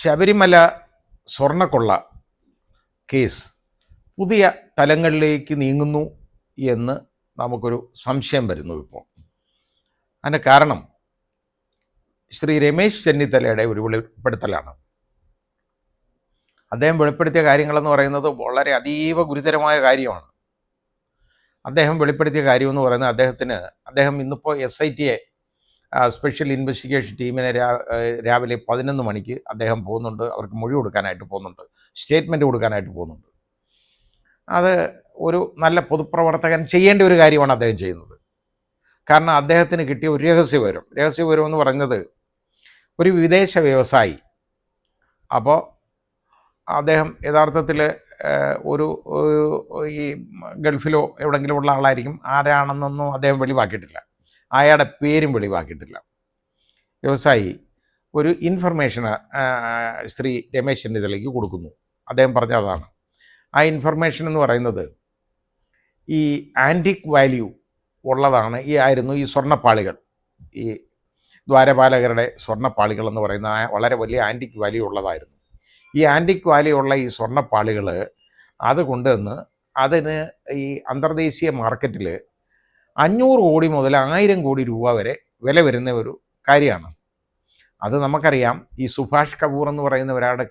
ശബരിമല സ്വർണ്ണക്കൊള്ള കേസ് പുതിയ തലങ്ങളിലേക്ക് നീങ്ങുന്നു എന്ന് നമുക്കൊരു സംശയം വരുന്നു. ഇപ്പോൾ അതിന് കാരണം ശ്രീ രമേശ് ചെന്നിത്തലയുടെ ഒരു വെളിപ്പെടുത്തലാണ്. അദ്ദേഹം വെളിപ്പെടുത്തിയ കാര്യങ്ങളെന്ന് പറയുന്നത് വളരെ അതീവ ഗുരുതരമായ കാര്യമാണ്. അദ്ദേഹം വെളിപ്പെടുത്തിയ കാര്യമെന്ന് പറയുന്നത് അദ്ദേഹം ഇന്നിപ്പോൾ SIT സ്പെഷ്യൽ ഇൻവെസ്റ്റിഗേഷൻ ടീമിനെ രാവിലെ 11 മണിക്ക് അദ്ദേഹം പോകുന്നുണ്ട്. അവർക്ക് മൊഴി കൊടുക്കാനായിട്ട് പോകുന്നുണ്ട്, സ്റ്റേറ്റ്മെൻറ്റ് കൊടുക്കാനായിട്ട് പോകുന്നുണ്ട്. അത് ഒരു നല്ല പൊതുപ്രവർത്തകൻ ചെയ്യേണ്ട ഒരു കാര്യമാണ് അദ്ദേഹം ചെയ്യുന്നത്. കാരണം അദ്ദേഹത്തിന് കിട്ടിയ ഒരു രഹസ്യവിവരം എന്ന് പറയുന്നത് ഒരു വിദേശ വ്യവസായി, അപ്പോൾ അദ്ദേഹം യഥാർത്ഥത്തിൽ ഈ ഗൾഫിലോ എവിടെയെങ്കിലും ഉള്ള ആളായിരിക്കും. ആരാണെന്നൊന്നും അദ്ദേഹം വെളിവാക്കിയിട്ടില്ല, അയാളുടെ പേരും വെളിവാക്കിയിട്ടില്ല. വ്യവസായി ഒരു ഇൻഫർമേഷൻ ശ്രീ രമേശ് ചെന്നിത്തലയ്ക്ക് കൊടുക്കുന്നു. അദ്ദേഹം പറഞ്ഞതാണ് ആ ഇൻഫർമേഷൻ എന്ന് പറയുന്നത് ഈ ആൻറ്റിക് വാല്യൂ ഉള്ളതാണ്. ആയിരുന്നു ഈ സ്വർണ്ണപ്പാളികൾ, ഈ ദ്വാരപാലകരുടെ സ്വർണ്ണപ്പാളികൾ എന്ന് പറയുന്ന വളരെ വലിയ ആൻറ്റിക് വാല്യൂ ഉള്ളതായിരുന്നു. ഈ ആൻറ്റിക് വാല്യൂ ഉള്ള ഈ സ്വർണ്ണപ്പാളികൾ അത് കൊണ്ടുവന്ന് അതിന് ഈ അന്തർദേശീയ മാർക്കറ്റിൽ 500 കോടി മുതൽ 1000 കോടി രൂപ വരെ വില വരുന്ന ഒരു കാര്യമാണ്. അത് നമുക്കറിയാം. ഈ സുഭാഷ് കപൂർ എന്ന് പറയുന്ന ഒരാളുടെ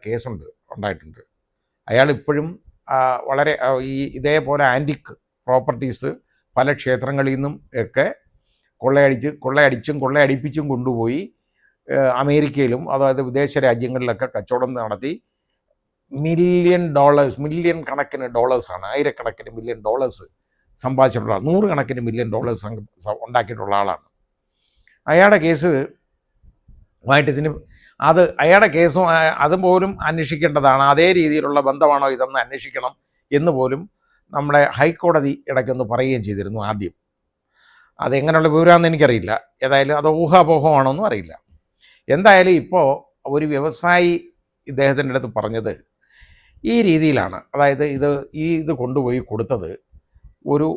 ഉണ്ടായിട്ടുണ്ട്. അയാൾ ഇപ്പോഴും വളരെ ഇതേപോലെ ആൻറ്റിക് പ്രോപ്പർട്ടീസ് പല ക്ഷേത്രങ്ങളിൽ നിന്നും ഒക്കെ കൊള്ളയടിപ്പിച്ചും കൊണ്ടുപോയി അമേരിക്കയിലും അതായത് വിദേശ രാജ്യങ്ങളിലൊക്കെ കച്ചവടം നടത്തി മില്യൺ കണക്കിന് ഡോളേഴ്സാണ്, ആയിരക്കണക്കിന് മില്യൺ ഡോളേഴ്സ് സമ്പാദിച്ചിട്ടുള്ള, 100 കണക്കിന് മില്യൺ ഡോളേഴ്സ് ഉണ്ടാക്കിയിട്ടുള്ള ആളാണ്. അയാളുടെ അയാളുടെ കേസും അതുപോലും അന്വേഷിക്കേണ്ടതാണ്. അതേ രീതിയിലുള്ള ബന്ധമാണോ ഇതെന്ന് അന്വേഷിക്കണം എന്ന് പോലും നമ്മുടെ ഹൈക്കോടതി ഇടയ്ക്കൊന്ന് പറയുകയും ചെയ്തിരുന്നു ആദ്യം. അതെങ്ങനെയുള്ള വിവരമാണെന്ന് എനിക്കറിയില്ല. ഏതായാലും അത് ഊഹാപോഹമാണോന്നും അറിയില്ല. എന്തായാലും ഇപ്പോൾ ഒരു വ്യവസായി ഇദ്ദേഹത്തിൻ്റെ അടുത്ത് പറഞ്ഞത് ഈ രീതിയിലാണ്. അതായത് ഇത് കൊണ്ടുപോയി കൊടുത്തത് ഒരു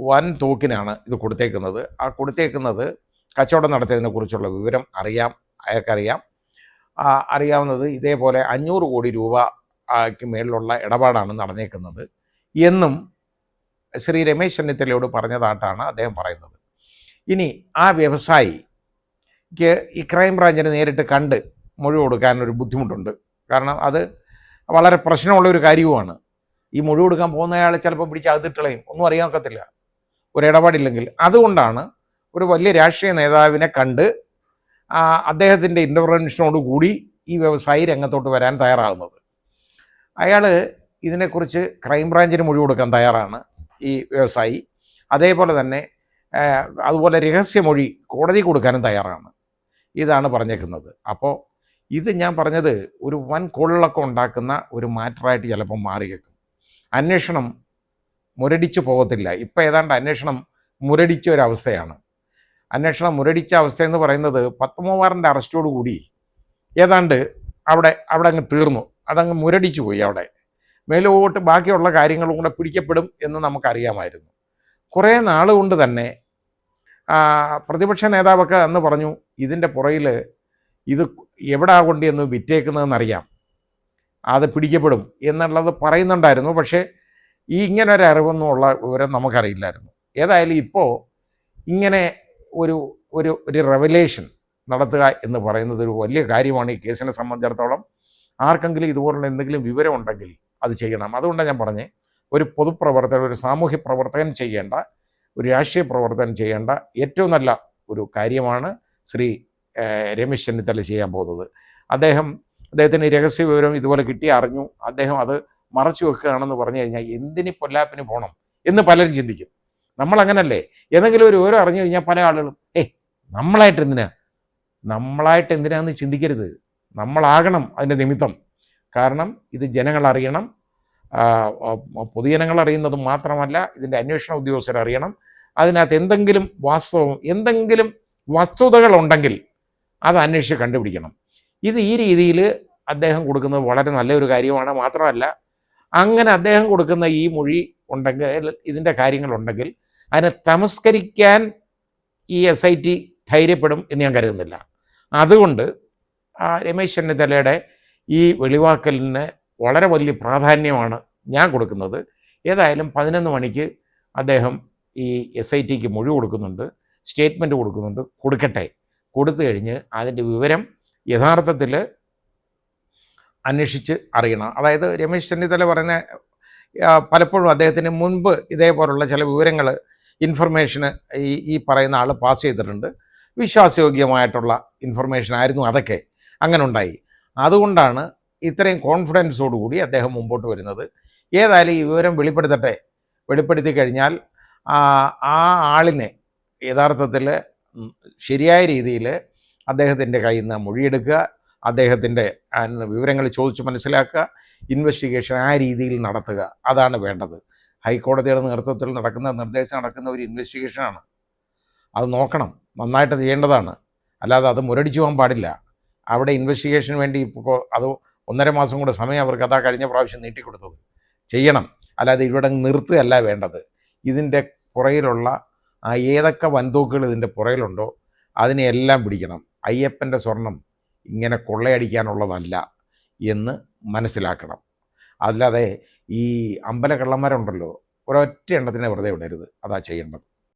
വൻ തോക്കിനാണ് ഇത് കൊടുത്തേക്കുന്നത്. ആ കൊടുത്തേക്കുന്നത് കച്ചവടം നടത്തിയതിനെ കുറിച്ചുള്ള വിവരം അയാൾക്കറിയാം. അറിയാവുന്നത് ഇതേപോലെ 500 കോടി രൂപയ്ക്ക് മേളിലുള്ള ഇടപാടാണ് നടന്നേക്കുന്നത് എന്നും ശ്രീ രമേശ് ചെന്നിത്തലയോട് പറഞ്ഞതായിട്ടാണ് അദ്ദേഹം പറയുന്നത്. ഇനി ആ വ്യവസായിക്ക് ഈ ക്രൈംബ്രാഞ്ചിനെ നേരിട്ട് കണ്ട് മൊഴി കൊടുക്കാനൊരു ബുദ്ധിമുട്ടുണ്ട്. കാരണം അത് വളരെ പ്രശ്നമുള്ളൊരു കാര്യവുമാണ്. ഈ മൊഴി കൊടുക്കാൻ പോകുന്നയാൾ ചിലപ്പോൾ പിടിച്ച് അകത്തിട്ടളയും, ഒന്നും അറിയാൻ ഒക്കത്തില്ല ഒരിടപാടില്ലെങ്കിൽ. അതുകൊണ്ടാണ് ഒരു വലിയ രാഷ്ട്രീയ നേതാവിനെ കണ്ട് അദ്ദേഹത്തിൻ്റെ ഇൻ്റർവെൻഷനോട് കൂടി ഈ വ്യവസായി രംഗത്തോട്ട് വരാൻ തയ്യാറാകുന്നത്. അയാൾ ഇതിനെക്കുറിച്ച് ക്രൈംബ്രാഞ്ചിന് മൊഴി കൊടുക്കാൻ തയ്യാറാണ് ഈ വ്യവസായി. അതേപോലെ തന്നെ അതുപോലെ രഹസ്യമൊഴി കോടതി കൊടുക്കാനും തയ്യാറാണ്. ഇതാണ് പറഞ്ഞേക്കുന്നത്. അപ്പോൾ ഇത് ഞാൻ പറഞ്ഞത് ഒരു വൻ കൊള്ളക്കം ഉണ്ടാക്കുന്ന ഒരു മാറ്ററായിട്ട് ചിലപ്പോൾ മാറിയേക്കും. അന്വേഷണം മുരടിച്ചു പോകത്തില്ല. ഇപ്പം ഏതാണ്ട് അന്വേഷണം മുരടിച്ച ഒരവസ്ഥയാണ്. അന്വേഷണം മുരടിച്ച അവസ്ഥയെന്ന് പറയുന്നത് പത്മകുമാറിൻ്റെ അറസ്റ്റോടു കൂടി ഏതാണ്ട് അവിടെ അങ്ങ് തീർന്നു. അതങ്ങ് മുരടിച്ചു പോയി. അവിടെ മേലോട്ട് ബാക്കിയുള്ള കാര്യങ്ങളും കൂടെ പിടിക്കപ്പെടും എന്ന് നമുക്കറിയാമായിരുന്നു. കുറേ നാളുകൊണ്ട് തന്നെ പ്രതിപക്ഷ നേതാവൊക്കെ അന്ന് പറഞ്ഞു ഇതിൻ്റെ പുറയിൽ ഇത് എവിടെ കൊണ്ടെന്ന് വിറ്റേക്കുന്നതെന്നറിയാം, അത് പിടിക്കപ്പെടും എന്നുള്ളത് പറയുന്നുണ്ടായിരുന്നു. പക്ഷേ ഇങ്ങനെ ഒരു അറിവൊന്നുമുള്ള വിവരം നമുക്കറിയില്ലായിരുന്നു. ഏതായാലും ഇപ്പോൾ ഇങ്ങനെ ഒരു റെവലേഷൻ നടത്തുക എന്ന് പറയുന്നത് ഒരു വലിയ കാര്യമാണ് ഈ കേസിനെ സംബന്ധിച്ചിടത്തോളം. ആർക്കെങ്കിലും ഇതുപോലുള്ള എന്തെങ്കിലും വിവരം ഉണ്ടെങ്കിൽ അത് ചെയ്യണം. അതുകൊണ്ടാണ് ഞാൻ പറഞ്ഞത്, ഒരു പൊതുപ്രവർത്തകൻ, ഒരു സാമൂഹ്യ പ്രവർത്തകൻ ചെയ്യേണ്ട, ഒരു രാഷ്ട്രീയ പ്രവർത്തകൻ ചെയ്യേണ്ട ഏറ്റവും നല്ല ഒരു കാര്യമാണ് ശ്രീ രമേശ് ചെന്നിത്തല ചെയ്യാൻ പോകുന്നത്. അദ്ദേഹത്തിന് രഹസ്യ വിവരം ഇതുപോലെ അറിഞ്ഞു, അദ്ദേഹം അത് മറച്ചു വെക്കുകയാണെന്ന് പറഞ്ഞു കഴിഞ്ഞാൽ എന്തിന് പൊല്ലാപ്പിന് പോകണം എന്ന് പലരും ചിന്തിക്കും. നമ്മളങ്ങനല്ലേ, ഏതെങ്കിലും ഒരു വിവരം അറിഞ്ഞു കഴിഞ്ഞാൽ പല ആളുകളും നമ്മളായിട്ട് എന്തിനാന്ന് ചിന്തിക്കരുത്. നമ്മളാകണം അതിൻ്റെ നിമിത്തം. കാരണം ഇത് ജനങ്ങൾ അറിയണം. പൊതുജനങ്ങൾ അറിയുന്നത് മാത്രമല്ല, ഇതിൻ്റെ അന്വേഷണ ഉദ്യോഗസ്ഥർ അറിയണം. അതിനകത്ത് എന്തെങ്കിലും വസ്തുതകളുണ്ടെങ്കിൽ അത് അന്വേഷിച്ച് കണ്ടുപിടിക്കണം. ഈ രീതിയിൽ അദ്ദേഹം കൊടുക്കുന്നത് വളരെ നല്ലൊരു കാര്യമാണ്. മാത്രമല്ല, അങ്ങനെ അദ്ദേഹം കൊടുക്കുന്ന ഈ മൊഴി ഉണ്ടെങ്കിൽ, ഇതിൻ്റെ കാര്യങ്ങളുണ്ടെങ്കിൽ അതിനെ തമസ്കരിക്കാൻ ഈ SIT ധൈര്യപ്പെടും എന്ന് ഞാൻ കരുതുന്നില്ല. അതുകൊണ്ട് രമേശ് ചെന്നിത്തലയുടെ ഈ വെളിവാക്കലിന് വളരെ വലിയ പ്രാധാന്യമാണ് ഞാൻ കൊടുക്കുന്നത്. ഏതായാലും 11 മണിക്ക് അദ്ദേഹം ഈ SITക്ക് മൊഴി കൊടുക്കുന്നുണ്ട്, സ്റ്റേറ്റ്മെൻറ്റ് കൊടുക്കുന്നുണ്ട്. കൊടുക്കട്ടെ. കൊടുത്തു കഴിഞ്ഞ് അതിൻ്റെ വിവരം യഥാർത്ഥത്തിൽ അന്വേഷിച്ച് അറിയണം. അതായത് രമേശ് ചെന്നിത്തല പറയുന്ന പലപ്പോഴും അദ്ദേഹത്തിന് മുൻപ് ഇതേപോലുള്ള ചില വിവരങ്ങൾ, ഇൻഫർമേഷന് ഈ പറയുന്ന ആൾ പാസ് ചെയ്തിട്ടുണ്ട്. വിശ്വാസയോഗ്യമായിട്ടുള്ള ഇൻഫർമേഷൻ ആയിരുന്നു അതൊക്കെ. അങ്ങനെ ഉണ്ടായി. അതുകൊണ്ടാണ് ഇത്രയും കോൺഫിഡൻസോടുകൂടി അദ്ദേഹം മുമ്പോട്ട് വരുന്നത്. ഏതായാലും ഈ വിവരം വെളിപ്പെടുത്തട്ടെ. വെളിപ്പെടുത്തി കഴിഞ്ഞാൽ ആ ആളിനെ യഥാർത്ഥത്തിൽ ശരിയായ രീതിയിൽ അദ്ദേഹത്തിൻ്റെ കയ്യിൽ നിന്ന് മൊഴിയെടുക്കുക, അദ്ദേഹത്തിൻ്റെ വിവരങ്ങൾ ചോദിച്ച് മനസ്സിലാക്കുക, ഇൻവെസ്റ്റിഗേഷൻ ആ രീതിയിൽ നടത്തുക. അതാണ് വേണ്ടത്. ഹൈക്കോടതിയുടെ നേതൃത്വത്തിൽ നിർദ്ദേശം നടക്കുന്ന ഒരു ഇൻവെസ്റ്റിഗേഷനാണ്. അത് നോക്കണം, നന്നായിട്ട് ചെയ്യേണ്ടതാണ്. അല്ലാതെ അത് മുരടിച്ചു പോകാൻ പാടില്ല. അവിടെ ഇൻവെസ്റ്റിഗേഷന് വേണ്ടി ഇപ്പോൾ അത് 1.5 മാസം കൂടെ സമയം അവർക്ക് അതാ കഴിഞ്ഞ പ്രാവശ്യം നീട്ടിക്കൊടുത്തത്. ചെയ്യണം. അല്ലാതെ ഇവിടെ നിർത്തുകയല്ല വേണ്ടത്. ഇതിൻ്റെ പുറയിലുള്ള ഏതൊക്കെ വൻതൂക്കുകൾ ഇതിൻ്റെ പുറയിലുണ്ടോ അതിനെയെല്ലാം പിടിക്കണം. അയ്യപ്പൻ്റെ സ്വർണം ഇങ്ങനെ കൊള്ളയടിക്കാനുള്ളതല്ല എന്ന് മനസ്സിലാക്കണം. അല്ലാതെ ഈ അമ്പലക്കള്ളന്മാരുണ്ടല്ലോ, ഒരൊറ്റ എണ്ണത്തിനെ വെറുതെ വിടരുത്. അതാ ചെയ്യേണ്ടത്.